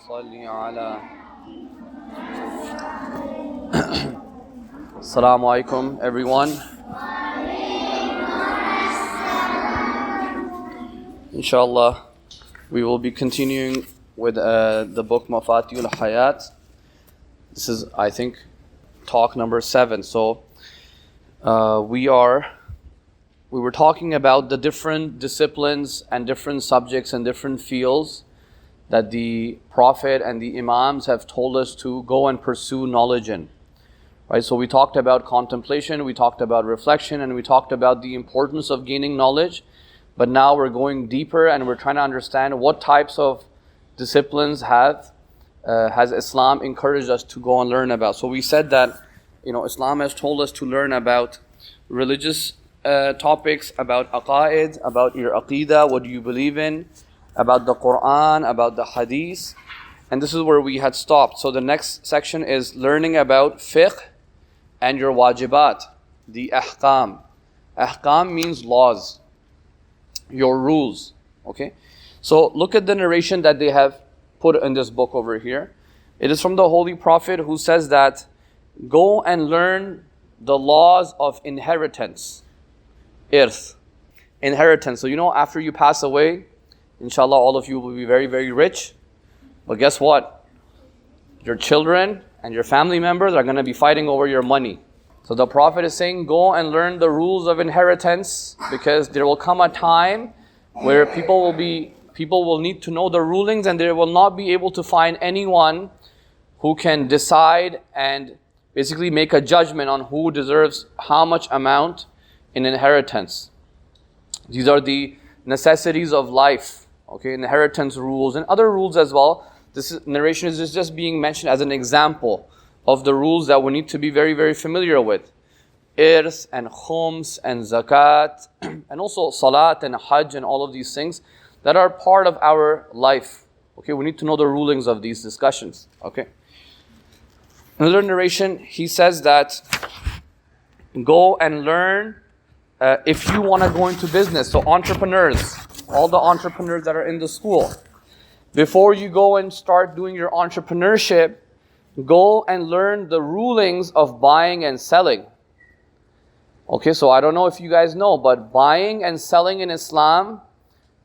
صل على Assalamu alaikum everyone. Inshallah, we will be continuing with the book Mafatih al-Hayat. This is, I think, talk number 7. So we were talking about the different disciplines and different subjects and different fields that the Prophet and the Imams have told us to go and pursue knowledge in. Right? So we talked about contemplation, we talked about reflection, and we talked about the importance of gaining knowledge. But now we're going deeper and we're trying to understand what types of disciplines has Islam encouraged us to go and learn about. So we said that Islam has told us to learn about religious topics, about aqaid, about your aqidah, what do you believe in, about the Quran, about the hadith. And this is where we had stopped. So the next section is learning about fiqh and your wajibat, the ahkam. Ahkam means laws, your rules. Okay? So look at the narration that they have put in this book over here. It is from the Holy Prophet who says that go and learn the laws of inheritance. Irth. Inheritance. So after you pass away, inshallah all of you will be very, very rich. But guess what? Your children and your family members are going to be fighting over your money. So the Prophet is saying, go and learn the rules of inheritance, because there will come a time where people will need to know the rulings, and they will not be able to find anyone who can decide and basically make a judgment on who deserves how much amount in inheritance. These are the necessities of life. Okay, inheritance rules and other rules as well. This narration is just being mentioned as an example of the rules that we need to be very, very familiar with. Irth and khums and zakat and also salat and hajj and all of these things that are part of our life. Okay, we need to know the rulings of these discussions. Okay. Another narration, he says that go and learn if you want to go into business. So entrepreneurs, all the entrepreneurs that are in the school, before you go and start doing your entrepreneurship, go and learn the rulings of buying and selling. Okay, so I don't know if you guys know, but buying and selling in Islam,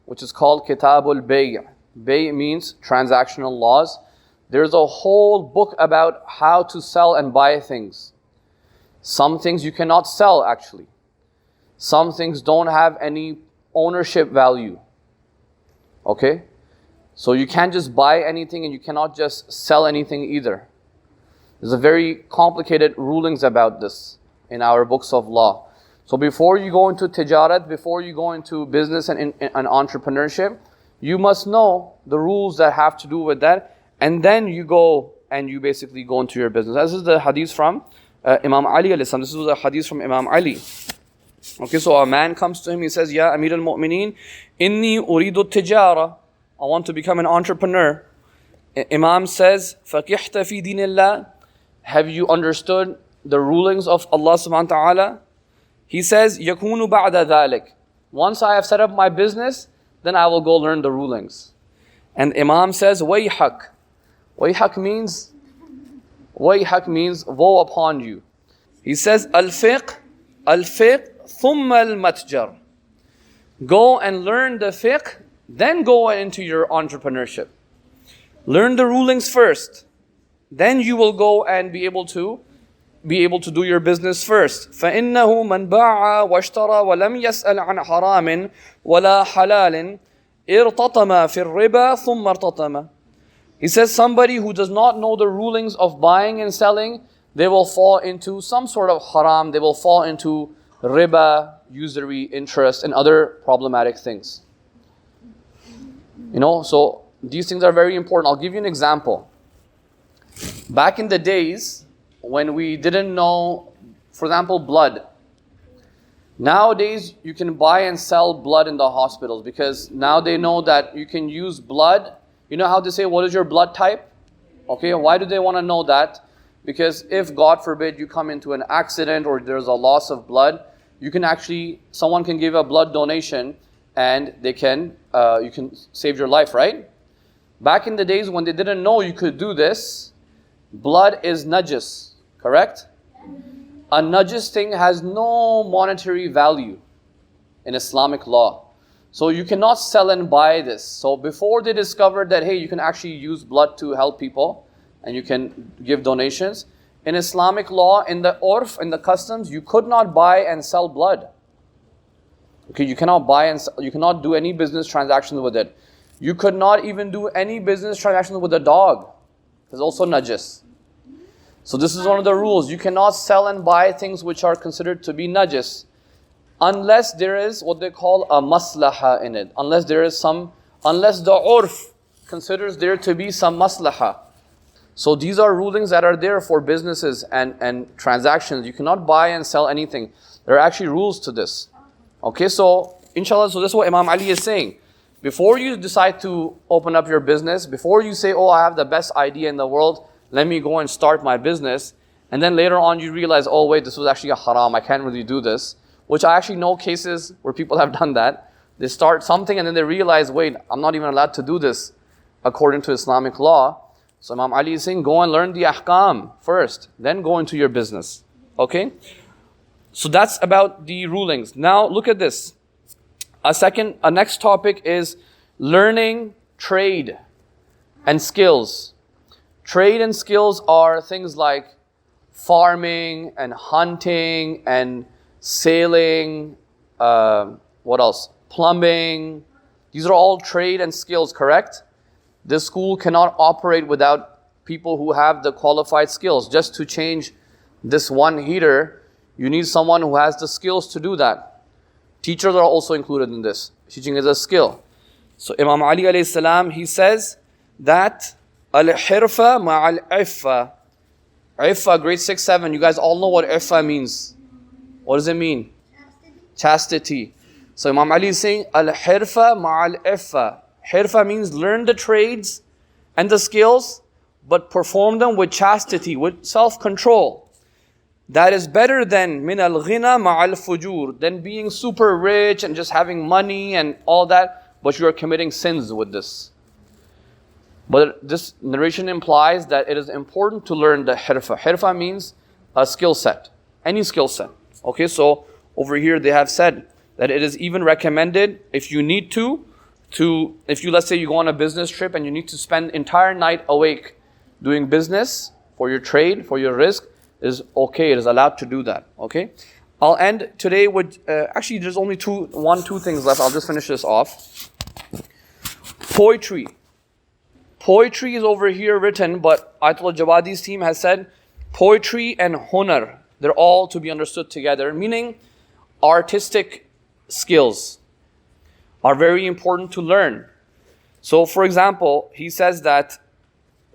which is called Kitabul Bay'. Bay' means transactional laws. There's a whole book about how to sell and buy things. Some things you cannot sell actually. Some things don't have any ownership value. Okay? So you can't just buy anything and you cannot just sell anything either. There's a very complicated rulings about this in our books of law. So before you go into tijarat, before you go into business and entrepreneurship, you must know the rules that have to do with that, and then you go and you basically go into your business. This is the hadith from Imam Ali alayhi salam. This is the hadith from Imam Ali. Okay, so a man comes to him, he says, Ya Amir al-Mu'mineen, inni uridu tijara. I want to become an entrepreneur. Imam says, فَقِحْتَ فِي دِينِ اللَّهِ. Have you understood the rulings of Allah subhanahu wa ta'ala? He says, يَكُونُ بَعْدَ ذَلِكَ. Once I have set up my business, then I will go learn the rulings. And Imam says, وَيْحَكْ. وَيْحَكْ means woe upon you. He says, al-fiqh ثُمَّ الْمَتْجَرِ. Go and learn the fiqh, then go into your entrepreneurship. Learn the rulings first. Then you will go and be able to do your business first. فَإِنَّهُ مَنْ بَاعَ وَاشْتَرَى وَلَمْ يَسْأَلْ عَنْ حَرَامٍ وَلَا حَلَالٍ ارْتَطَمَ فِي الرِّبَى ثُمَّ ارْتَطَمَ. He says somebody who does not know the rulings of buying and selling, they will fall into some sort of haram, they will fall into riba, usury, interest, and other problematic things. So these things are very important. I'll give you an example. Back in the days when we didn't know, for example, blood. Nowadays you can buy and sell blood in the hospitals, because now they know that you can use blood. You know how they say, what is your blood type? Okay, why do they want to know that? Because if, God forbid, you come into an accident or there's a loss of blood, someone can give a blood donation and you can save your life, right? Back in the days when they didn't know you could do this, blood is najis, correct? A najis thing has no monetary value in Islamic law. So you cannot sell and buy this. So before they discovered that, hey, you can actually use blood to help people and you can give donations, in Islamic law, in the urf, in the customs, you could not buy and sell blood. Okay, you cannot buy and sell, you cannot do any business transactions with it. You could not even do any business transactions with a dog. It's also najis. So this is one of the rules. You cannot sell and buy things which are considered to be najis, unless there is what they call a maslaha in it. Unless the urf considers there to be some maslaha. So these are rulings that are there for businesses and transactions. You cannot buy and sell anything. There are actually rules to this. Okay, so inshallah, so this is what Imam Ali is saying. Before you decide to open up your business, before you say, oh, I have the best idea in the world, let me go and start my business, and then later on you realize, oh wait, this was actually a haram, I can't really do this, which I actually know cases where people have done that. They start something and then they realize, wait, I'm not even allowed to do this according to Islamic law. So Imam Ali is saying, go and learn the ahkam first, then go into your business. Okay? So that's about the rulings. Now look at this. A next topic is learning trade and skills. Trade and skills are things like farming and hunting and sailing, what else? Plumbing. These are all trade and skills, correct? This school cannot operate without people who have the qualified skills. Just to change this one heater, you need someone who has the skills to do that. Teachers are also included in this. Teaching is a skill. So Imam Ali alayhi salam, he says that al-hirfa ma'al-iffa. Iffa, grade 6, 7. You guys all know what iffa means. What does it mean? Chastity. So Imam Ali is saying al-hirfa ma'al-iffa. Hirfa means learn the trades and the skills, but perform them with chastity, with self-control. That is better than min al-ghina ma'al fujur, than being super rich and just having money and all that, but you are committing sins with this. But this narration implies that it is important to learn the hirfa. Hirfa means a skill set, any skill set. Okay, so over here they have said that it is even recommended if you need to, if you, let's say you go on a business trip and you need to spend entire night awake doing business for your trade, for your risk, is okay, it is allowed to do that, okay? I'll end today with, actually there's only two things left, I'll just finish this off. Poetry. Poetry is over here written, but Ayatollah Jawadi's team has said poetry and hunar, they're all to be understood together, meaning artistic skills are very important to learn. So for example, he says that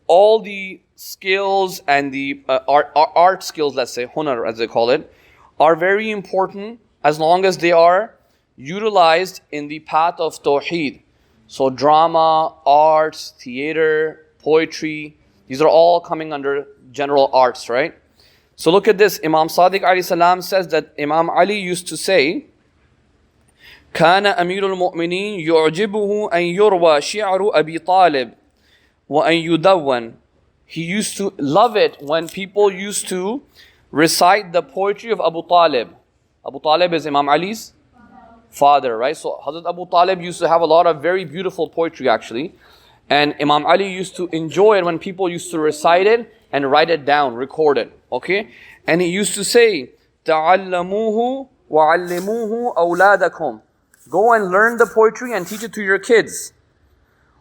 all the skills and the art skills, let's say, hunar as they call it, are very important as long as they are utilized in the path of tawheed. So drama, arts, theater, poetry, these are all coming under general arts, right? So look at this. Imam Sadiq alayhi salam says that Imam Ali used to say, كان أمير المؤمنين يعجبه أن يروى شعر أبي طالب وأن يدون. He used to love it when people used to recite the poetry of Abu Talib. Abu Talib is Imam Ali's father, right? So Hazrat Abu Talib used to have a lot of very beautiful poetry actually. And Imam Ali used to enjoy it when people used to recite it and write it down, record it. Okay? And he used to say, تَعَلَّمُوهُ وَعَلِّمُوهُ أَوْلَادَكُمْ. Go and learn the poetry and teach it to your kids.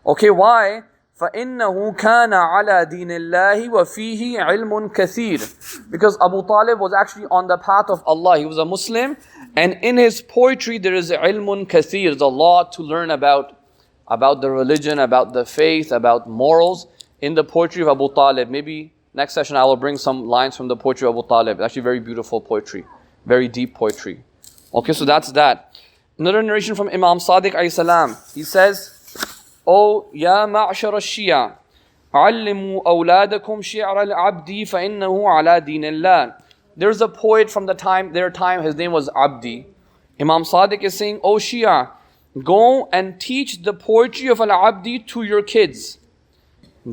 Okay, why? فَإِنَّهُ كَانَ عَلَى دِينِ اللَّهِ وَفِيهِ عِلْمٌ كَثِيرٌ. Because Abu Talib was actually on the path of Allah. He was a Muslim. And in his poetry there is ilmun kathir. There's a lot to learn about the religion, about the faith, about morals in the poetry of Abu Talib. Maybe next session I will bring some lines from the poetry of Abu Talib. Actually very beautiful poetry. Very deep poetry. Okay, so that's that. Another narration from Imam Sadiq alayhi salam. He says, "O ya ma'shar al-Shia, علموا أولادكم شعر العبد فإنه على دين الله." There's a poet from their time, his name was Abdi. Imam Sadiq is saying, "O Shia, go and teach the poetry of al-Abdi to your kids.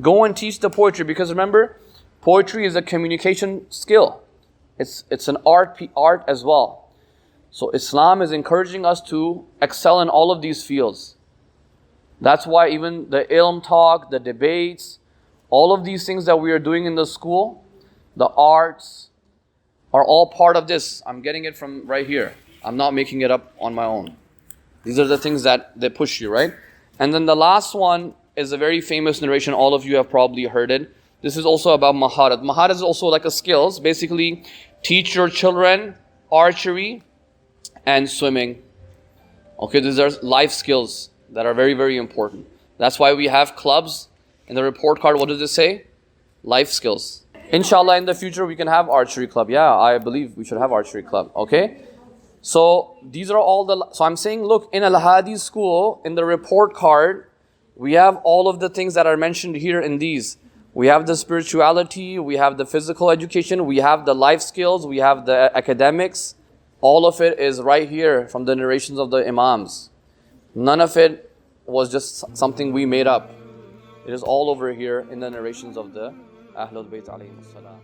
Go and teach the poetry, because remember, poetry is a communication skill. It's an art as well. So Islam is encouraging us to excel in all of these fields. That's why even the ilm talk, the debates, all of these things that we are doing in the school, the arts, are all part of this. I'm getting it from right here. I'm not making it up on my own. These are the things that they push you, right? And then the last one is a very famous narration. All of you have probably heard it. This is also about maharat. Maharat is also like a skills. Basically, teach your children archery and swimming. Okay, these are life skills that are very, very important. That's why we have clubs. In the report card, what does it say? Life skills. Inshallah, in the future, we can have archery club. Yeah, I believe we should have archery club. Okay? So, these are all the... So, I'm saying, look, in Al-Hadi school, in the report card, we have all of the things that are mentioned here in these. We have the spirituality, we have the physical education, we have the life skills, we have the academics. All of it is right here from the narrations of the Imams. None of it was just something we made up. It is all over here in the narrations of the Ahlul Bayt alayhi salam.